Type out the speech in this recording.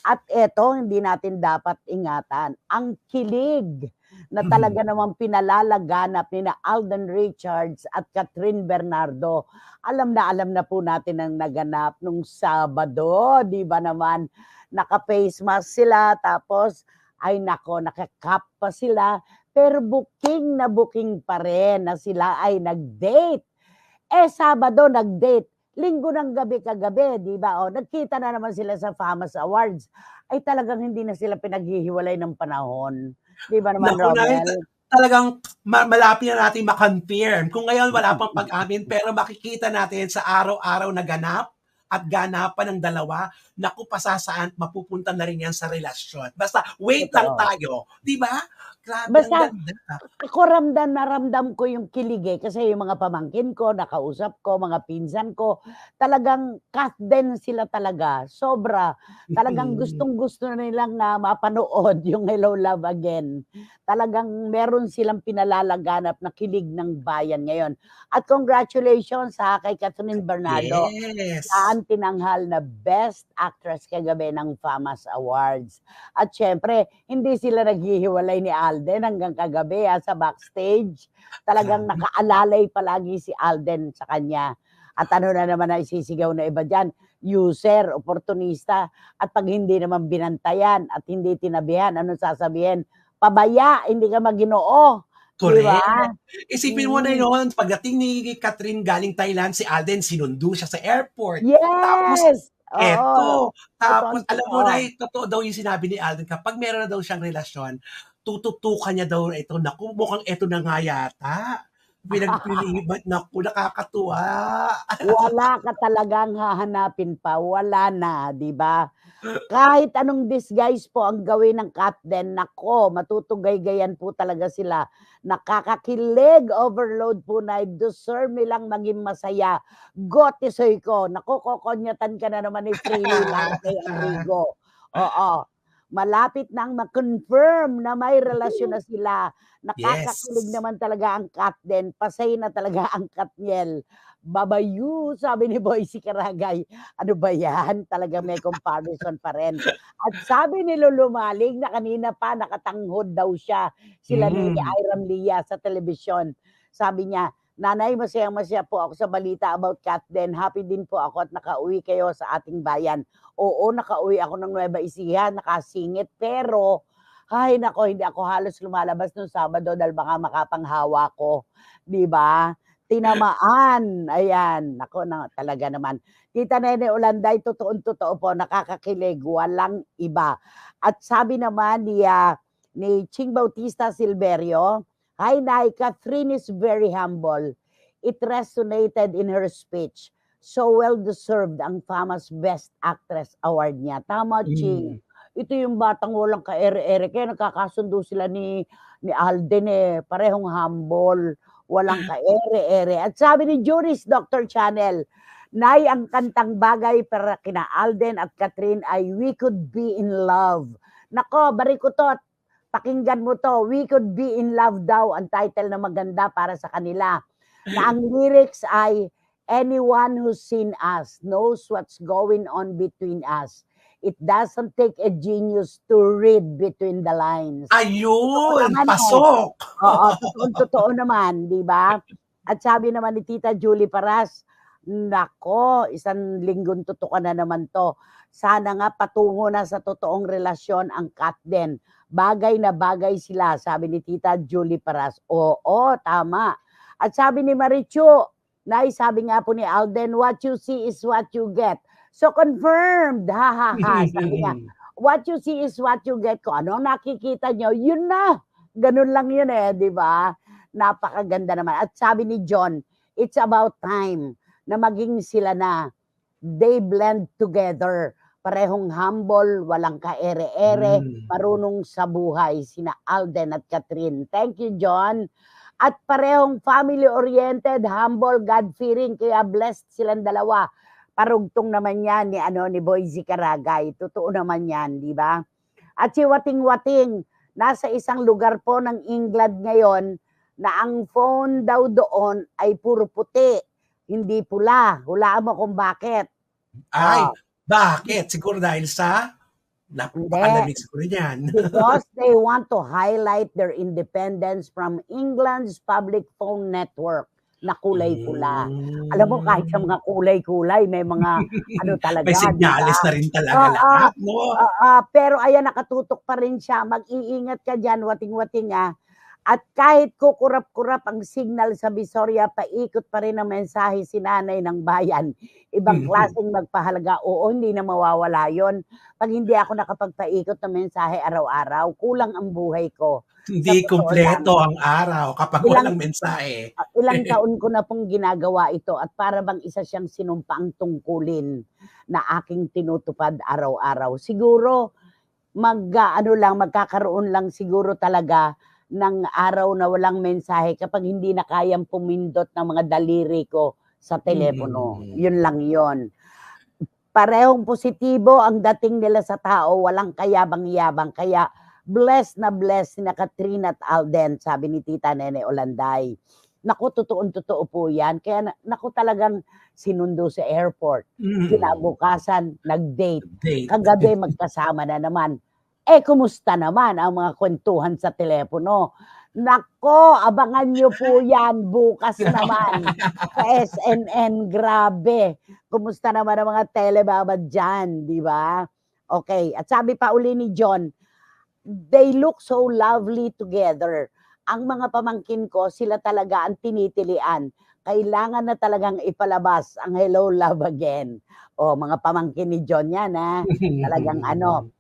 At eto, hindi natin dapat ingatan, ang kilig na talaga namang pinalalaganap nina Alden Richards at Catherine Bernardo. Alam na po natin ang naganap nung Sabado, 'di ba naman? Naka-face mask sila tapos ay nako, naka-cap pa sila, pero booking na booking pa rin na sila ay nag-date. Sabado nag-date, Linggo ng gabi kagabi, 'di ba? O, nagkita na naman sila sa Famous Awards. Ay talagang hindi na sila pinaghihiwalay ng panahon. 'Di ba naman, Naku, Nay, Romel? talagang malapit na nating ma-confirm. Kung ngayon wala pang pag-amin, pero makikita natin sa araw-araw na ganap at ganapan ng dalawa, naku, pasasaan, mapupunta na rin yan sa relasyon. Basta wait lang Totoo. tayo. Di ba? Grabe, ang Basta ganda. ako ramdam na ramdam ko yung kilig, kasi yung mga pamangkin ko, nakausap ko, mga pinsan ko, talagang cut din sila talaga, sobra. Talagang gustong-gusto na nilang, mapanood yung Hello, Love Again. Talagang meron silang pinalalaganap na kilig ng bayan ngayon. At congratulations kay Catherine Bernardo. Yes. Saan tinanghal na Best Actress kagabi ng FAMAS Awards. At syempre, hindi sila naghihiwalay ni Alden hanggang kagabi sa backstage. Talagang Grabe. nakaalalay palagi si Alden sa kanya. At ano na naman ang isisigaw na iba dyan? User, oportunista. At pag hindi naman binantayan at hindi tinabihan, ano sasabihin? Pabaya, hindi ka maginoo. Di ba? Correct. Isipin mo na Mm. yun, pagdating ni Catherine galing Thailand, si Alden sinundo siya sa airport. Tapos, Yes! Oo. tapos alam mo na, Totoong-totoo. totoo daw yung sinabi ni Alden, kapag meron na daw siyang relasyon, tututukan niya daw ito. Naku, mukhang ito na nga yata. Pinagpilibat, naku, nakakatuwa. Wala ka talagang hahanapin pa, wala na, 'di ba? Kahit anong disguise po ang gawin ng Katden, nako, matutugay-gayan po talaga sila. Nakakakilig, overload po na deserve nilang maging masaya. Gotisoy ko, naku, kokonyatan ka na naman ni Freely Lante Enrigo. Oo, malapit nang ma-confirm na may relasyon na sila. Nakakakilig Yes. naman talaga ang Katden, pasay na talaga ang Katniel. Babayu, sabi ni Boycie Karagay. Ano ba yan? Talagang may comparison pa rin. At sabi ni Lulu Maling na kanina pa nakatanghod daw siya, sila ni Mm. Iram Lia sa telebisyon. Sabi niya, Nanay, masayang-masaya po ako sa balita about Katden. Happy din po ako at nakauwi kayo sa ating bayan. Oo, nakauwi ako ng Nueva Ecija, nakasingit, pero ay nako, hindi ako halos lumalabas nung Sabado dahil baka makapanghawa ko. 'Di ba? Tinamaan, ayan, naku na talaga naman. Tita Nene Olanday, totoong-totoo po, nakakakilig, walang iba. At sabi naman ni Ching Bautista Silverio, "Hi Nay, Catherine is very humble. It resonated in her speech. So well-deserved ang FAMAS Best Actress Award niya." Tama, Ching. Mm. Ito yung batang walang ka-ere-ere, kaya nagkakasundo sila ni Alden, parehong humble, walang ka-ere-ere. At sabi ni Juris Dr. Channel, Nay, ang kantang bagay para kina Alden at Catherine ay We Could Be in Love. Nako, barikutot, pakinggan mo to. We Could Be in Love daw ang title na maganda para sa kanila. Na ang lyrics ay anyone who's seen us knows what's going on between us. It doesn't take a genius to read between the lines. Totoo Ayun, naman pasok. Oo, totoong-totoo naman, 'di ba? At sabi naman ni Tita Julie Paras, nako, isang linggong tutukan na naman 'to. Sana nga patungo na sa totoong relasyon ang Katden. Bagay na bagay sila, sabi ni Tita Julie Paras. Oo, tama. At sabi ni Marichu, Nay, sabi nga po ni Alden, what you see is what you get. So confirmed, ha ha ha. Sabi niya, what you see is what you get. Kung ano nakikita nyo, yun na. Ganun lang yun 'di ba? Napakaganda naman. At sabi ni John, it's about time na maging sila na. They blend together. Parehong humble, walang ka-ere-ere, Mm. marunong sa buhay, sina Alden at Catherine. Thank you, John. At parehong family-oriented, humble, God-fearing, kaya blessed silang dalawa. Parugtong naman yan ni Boyzie Karagay. Totoo naman yan, di ba? At si Wating-Wating, nasa isang lugar po ng England ngayon na ang phone daw doon ay puro puti, hindi pula. Hulaan mo kung bakit. Ay, Ah, bakit? Siguro dahil sa Naku, Hindi. baka na-mix ko rin yan. Because they want to highlight their independence from England's public phone network na kulay-pula. Alam mo kahit sa mga kulay-kulay may mga ano May talaga, 'di ba? senyales na rin talaga Oo, lahat, 'no? pero ayan nakatutok pa rin siya, mag-iingat ka diyan, wating-wating, At kahit kukurap-kurap ang signal sa Visoria, paikot pa rin ang mensahe si nanay ng bayan. Ibang klaseng magpahalaga, oo, hindi na mawawala 'yon. 'Pag hindi ako nakapagpaikot ng mensahe araw-araw, kulang ang buhay ko, sa Hindi totoo lang. kumpleto ang araw kapag Ilang walang mensahe. ilang taon ko na pong ginagawa ito at para bang isa siyang sinumpaang tungkulin na aking tinutupad araw-araw. Siguro mag-aano lang, magkakaroon lang siguro talaga ng araw na walang mensahe kapag hindi na kayang pumindot ng mga daliri ko sa telepono. Mm. Yun lang yon. Parehong positibo ang dating nila sa tao, walang kayabang-yabang. Kaya blessed na blessed sina Katrina at Alden, sabi ni Tita Nene Olanday. Naku, totoong-totoo po yan. Kaya naku talagang sinundo sa airport. Kinabukasan, nag-date. Date. Kagabi magkasama na naman. Kumusta naman ang mga kwentuhan sa telepono? Nako, abangan nyo po yan bukas naman sa SNN. Grabe. Kumusta naman ang mga telebabad dyan, di ba? Okay, at sabi pa uli ni John, they look so lovely together. Ang mga pamangkin ko, sila talaga ang tinitilian. Kailangan na talagang ipalabas ang Hello Love Again. O, mga pamangkin ni John yan, Talagang ano,